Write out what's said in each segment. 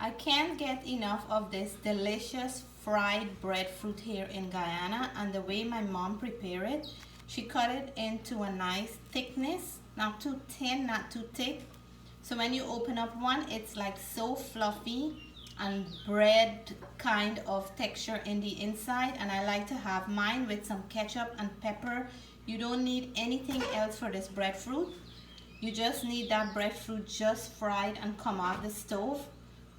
I can't get enough of this delicious fried breadfruit here in Guyana, and the way my mom prepared it, she cut it into a nice thickness, not too thin, not too thick. So when you open up one, it's like so fluffy and bread kind of texture in the inside, and I like to have mine with some ketchup and pepper. You don't need anything else for this breadfruit. You just need that breadfruit just fried and come off the stove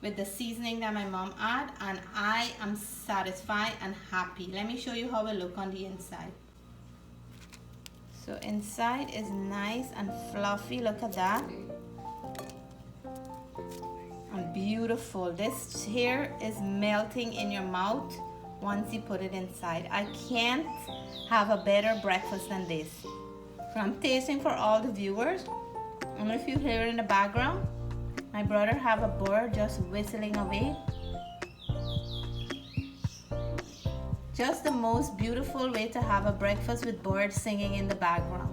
with the seasoning that my mom add, and I am satisfied and happy. Let me show you how it look on the inside. So inside is nice and fluffy, look at that. And beautiful. This here is melting in your mouth once you put it inside. I can't have a better breakfast than this. So I'm tasting for all the viewers. And if you hear it in the background, my brother have a bird just whistling away. Just the most beautiful way to have a breakfast with birds singing in the background.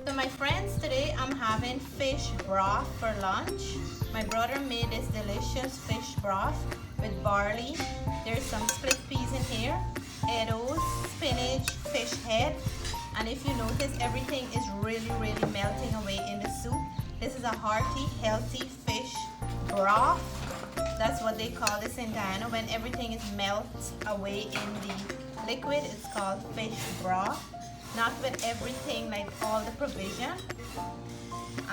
So my friends, today I'm having fish broth for lunch. My brother made this delicious fish broth with barley. There's some split peas in here, potatoes, spinach, fish head. And if you notice, everything is really melting away in the soup. This is a hearty, healthy fish broth. That's what they call this in Guyana. When everything is melt away in the liquid, it's called fish broth. Not with everything like all the provision.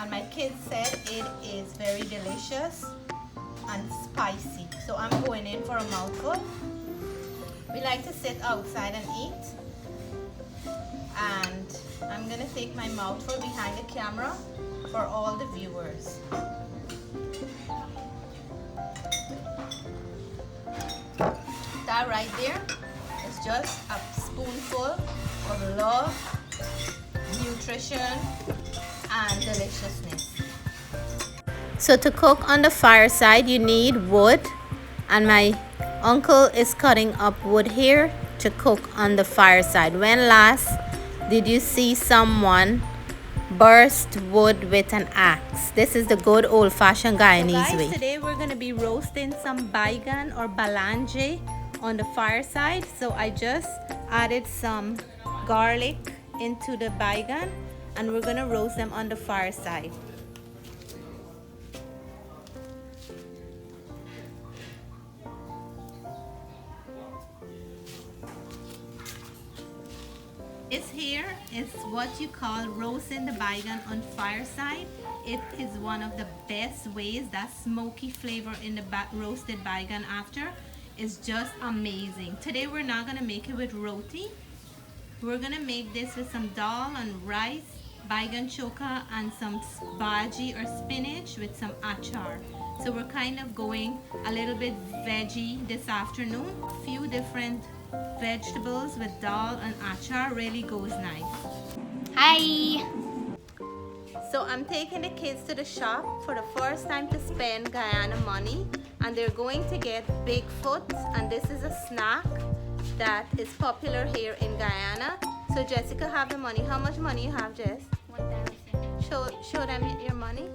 And my kids said it is very delicious and spicy. So I'm going in for a mouthful. We like to sit outside and eat. And I'm gonna take my mouthful behind the camera for all the viewers. That right there is just a spoonful of love, nutrition, and deliciousness. So to cook on the fireside, you need wood, and my uncle is cutting up wood here to cook on the fireside. When last did you see someone burst wood with an axe? This is the good old-fashioned Guyanese way. Today we're going to be roasting some baigan or balange on the fireside. So I just added some garlic into the baigan, and we're going to roast them on the fireside. This here is what you call roasting the baigan on fireside. It is one of the best ways. That smoky flavor in the roasted baigan after is just amazing. Today we're not gonna make it with roti. We're gonna make this with some dal and rice, baigan choka, and some bhaji or spinach with some achar. So we're kind of going a little bit veggie this afternoon. A few different vegetables with dal and achar really goes nice. Hi! So I'm taking the kids to the shop for the first time to spend Guyana money, and they're going to get Bigfoot, and this is a snack that is popular here in Guyana. So Jessica have the money. How much money you have, Jess? 1,000. Show them your money.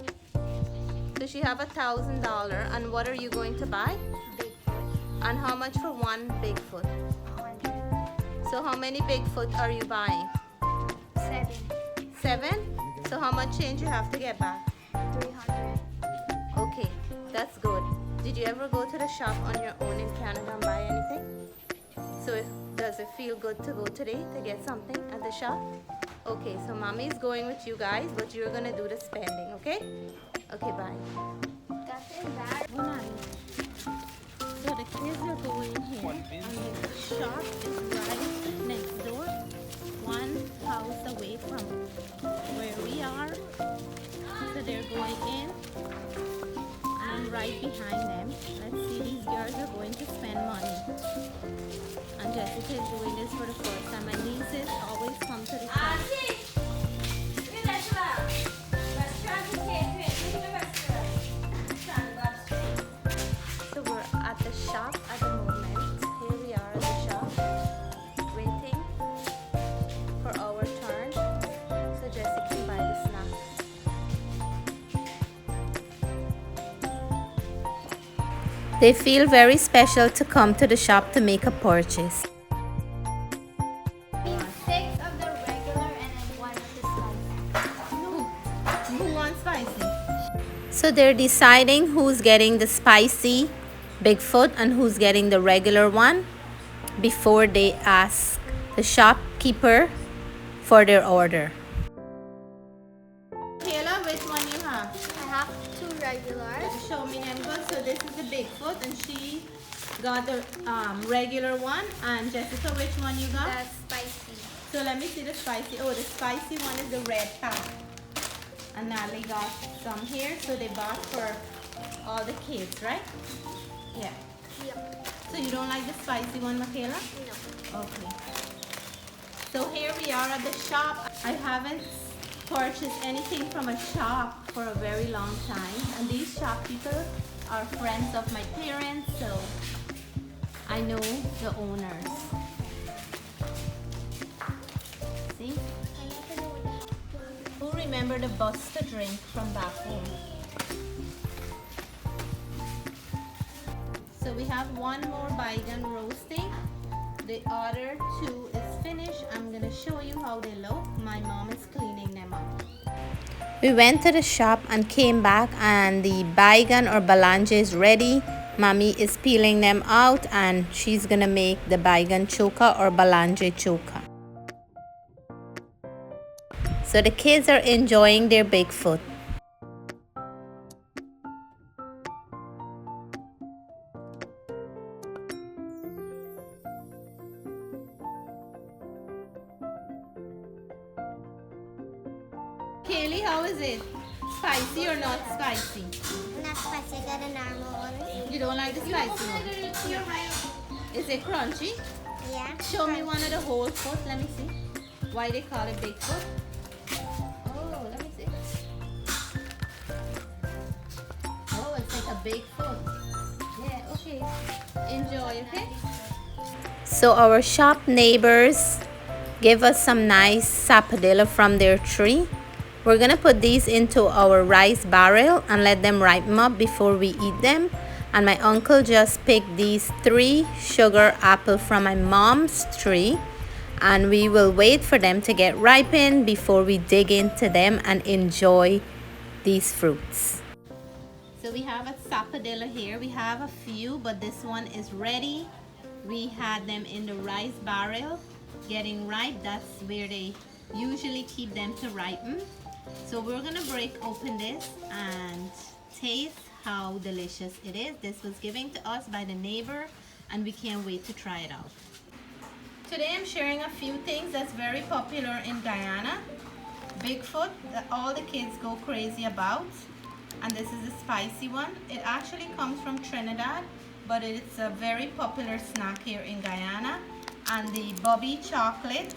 So she have $1,000, and what are you going to buy? Bigfoot. And how much for one Bigfoot? 100. So how many Bigfoot are you buying? 7. 7? So how much change you have to get back? 300. Okay, that's good. Did you ever go to the shop on your own in Canada and buy anything? So does it feel good to go today to get something at the shop? Okay, so mommy is going with you guys, but you're gonna do the spending, okay? Okay, bye. So the kids are going here, and the shop is right next door, one house away from where we are. So they're going in, and I'm right behind them. Let's see, these girls are going to spend money. And Jessica is doing this for the first time. My nieces always come to the shop. So we're at the shop at the moment. Here we are at the shop, waiting for our turn so Jessica can buy the snack. They feel very special to come to the shop to make a purchase. Need 6 of the regular and then 1 of the spicy. Who wants spicy? So they're deciding who's getting the spicy Bigfoot and who's getting the regular one before they ask the shopkeeper for their order. Kayla, which one you have? I have 2 regulars. Show me them good. So this is the Bigfoot and she got the regular one. And Jessica, which one you got? That's spicy. So let me see the spicy. Oh, the spicy one is the red pack. And Natalie got some here. So they bought for all the kids, right? Yeah. Yep. So you don't like the spicy one, Michaela? No. Okay. So here we are at the shop. I haven't purchased anything from a shop for a very long time. And these shopkeepers are friends of my parents, so I know the owners. See? Who remember the Buster drink from back home? So we have one more baigan roasting. The other 2 is finished. I'm gonna show you how they look. My mom is cleaning them up. We went to the shop and came back and the baigan or balanje is ready. Mommy is peeling them out and she's gonna make the baigan choka or balanje choka. So the kids are enjoying their Bigfoot. Kaylee, how is it? Spicy or not spicy? Not spicy, I got a normal one. You don't like the spicy one? Is it crunchy? Yeah. Show me one of the whole foot. Let me see. Why they call it Bigfoot? Oh, let me see. Oh, it's like a big foot. Yeah, okay. Enjoy, okay? So our shop neighbors gave us some nice sapodilla from their tree. We're gonna put these into our rice barrel and let them ripen up before we eat them. And my uncle just picked these 3 sugar apples from my mom's tree. And we will wait for them to get ripened before we dig into them and enjoy these fruits. So we have a sapodilla here. We have a few, but this one is ready. We had them in the rice barrel getting ripe. That's where they usually keep them to ripen. So we're gonna break open this and taste how delicious it is. This was given to us by the neighbor and we can't wait to try it out. Today I'm sharing a few things that's very popular in Guyana. Bigfoot that all the kids go crazy about. And this is the spicy one. It actually comes from Trinidad, but it's a very popular snack here in Guyana. And the Bobby chocolate.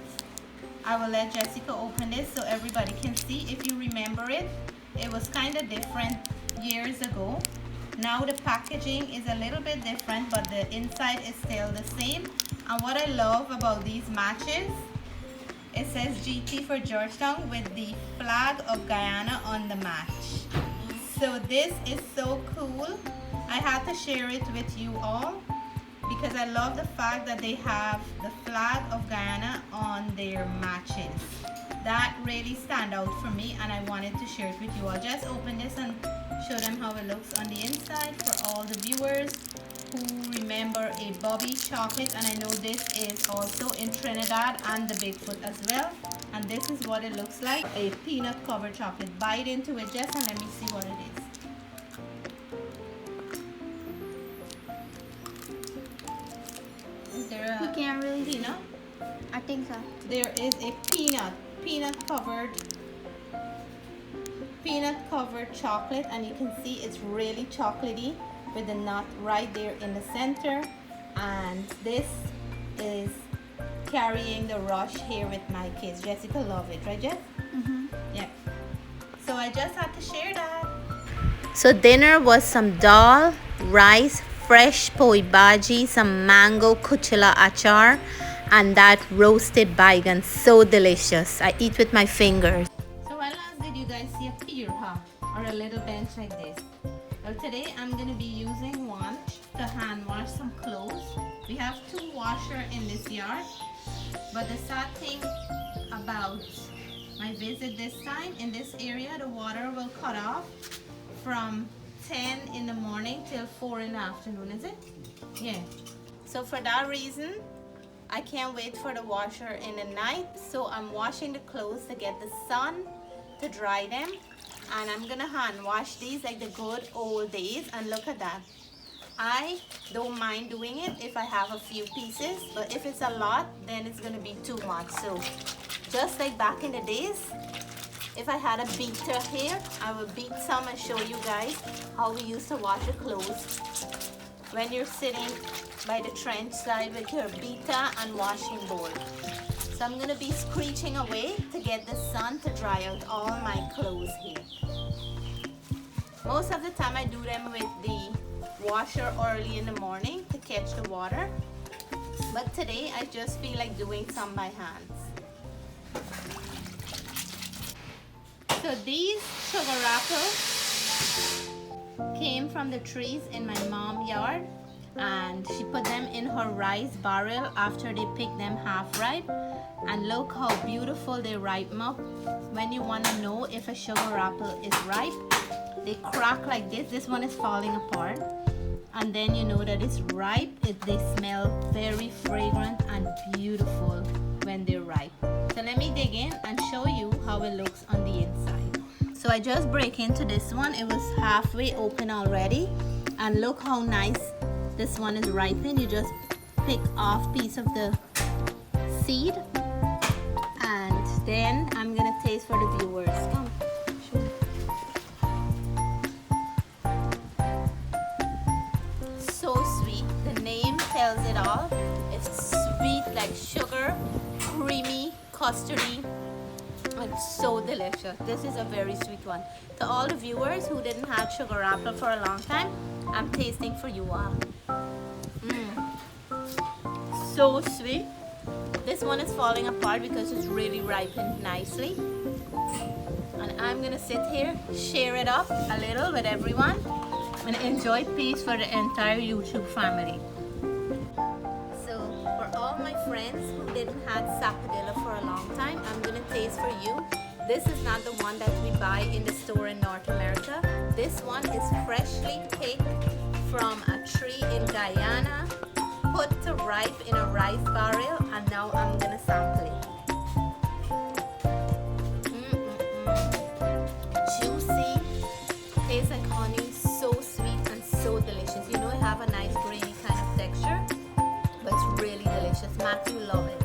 I will let Jessica open this so everybody can see. If you remember it, it was kind of different years ago. Now the packaging is a little bit different, but the inside is still the same. And what I love about these matches, it says GT for Georgetown with the flag of Guyana on the match. So this is so cool. I had to share it with you all because I love the fact that they have the flag of Guyana on their matches. That really stand out for me and I wanted to share it with you. I'll just open this and show them how it looks on the inside for all the viewers who remember a Bobby chocolate. And I know this is also in Trinidad and the Bigfoot as well. And this is what it looks like, a peanut covered chocolate. Bite into it just and let me see what it is. Is there You a can't really see. peanut? I think so. There is a peanut covered chocolate, and you can see it's really chocolatey with the nut right there in the center. And this is carrying the rush here with my kids. Jessica love it, right Jess? Yeah. So I just had to share that. So dinner was some dal, rice, fresh poi bhaji, some mango kuchila achar, and that roasted baigan. So delicious. I eat with my fingers. So when last did you guys see a pier, huh? Or a little bench like this? Well, today I'm going to be using one to hand wash some clothes. We have two washers in this yard, but the sad thing about my visit this time, in this area the water will cut off from 10 in the morning till 4 in the afternoon, is it? Yeah. So for that reason, I can't wait for the washer in the night, so I'm washing the clothes to get the sun to dry them. And I'm gonna hand wash these like the good old days. And look at that. I don't mind doing it if I have a few pieces, but if it's a lot, then it's gonna be too much. So just like back in the days, if I had a beater here, I would beat some and show you guys how we used to wash the clothes when you're sitting by the trench side with your beater and washing bowl. So I'm gonna be screeching away to get the sun to dry out all my clothes here. Most of the time I do them with the washer early in the morning to catch the water. But today I just feel like doing some by hands. So these sugar apples came from the trees in my mom's yard, and she put them in her rice barrel after they picked them half ripe. And look how beautiful they ripen up. When you want to know if a sugar apple is ripe, they crack like this. This one is falling apart, and then you know that it's ripe. They smell very fragrant and beautiful when they're ripe. So let me dig in and show you how it looks on the inside. So I just break into this one. It was halfway open already, and look how nice this one is ripened. You just pick off piece of the seed, and then I'm gonna taste for the viewers. Come. So sweet. The name tells it all. It's sweet like sugar, creamy, custardy, and so delicious. This is a very sweet one. To all the viewers who didn't have sugar apple for a long time, I'm tasting for you all. So sweet. This one is falling apart because it's really ripened nicely. And I'm gonna sit here, share it up a little with everyone, and enjoy peace for the entire YouTube family. So for all my friends who didn't have Sapodilla for a long time, I'm gonna taste for you. This is not the one that we buy in the store in North America. This one is freshly picked from a tree in Guyana, put to ripe in a rice barrel, and now I'm gonna sample it. Juicy, tastes like honey, so sweet and so delicious. You know, it have a nice grainy kind of texture, but it's really delicious. Matthew love it.